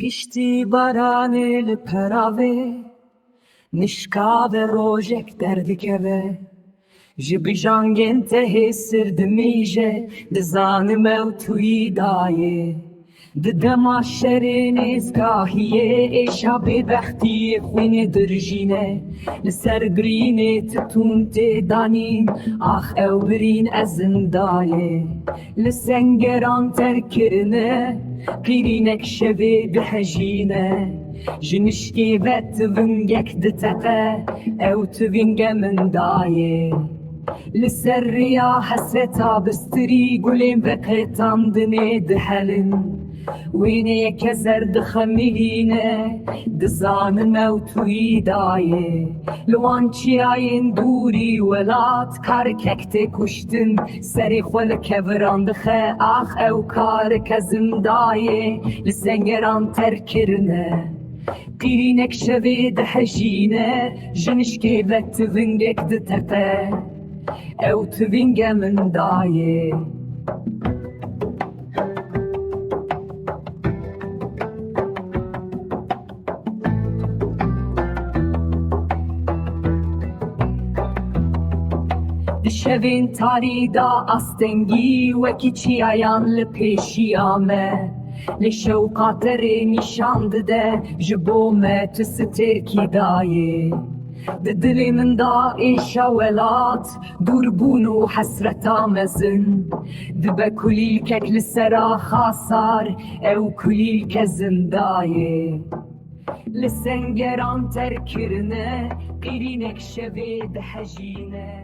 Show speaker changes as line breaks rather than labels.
Pişti baranê li peravê, nişkave rojek derdikeve. Ji bijangên tehê sir dimîje, dizanim ew tuyî dayê. Di dema şerê nêzgahiyê, êşa bêbextiyê xwînê dirjîne. Li ser birînê titûn tê danîn, ax ew birîn ezin dayê. Li sengeran terkirine, qîrînek şevê bihejîne. Ji nişkê ve tivingek diteqe, ew tivinge min dayê. Li ser rêya hesreta bistirî, gulên veqetandinê dihelin. Wênê yeke zer dixemilîne, dizanim ew tuyî dayê. Li wan çiyayên dûrî welat, karikek tê kuştin, serê xwe li keviran dixe, ax ew karek ezin dayê. Li sengeran terkirine, qîrînek şevê dihejîne. Ji nişkê ve tivingek diteqe, ew tivinge min dayê. Di şevên tarî da astengî, wekî çiyayan li pêşiya me. Lê şewqa terê nîşan dide, ji bo me tu stêrkî dayê. Di dilê min da êşa welat, dûrbûn û hesreta mezin. Dibe kulîlkek li sera xasar, ew kulîlk ezin dayê. Li sengeran terkirine, qîrînek şevê dihejîne.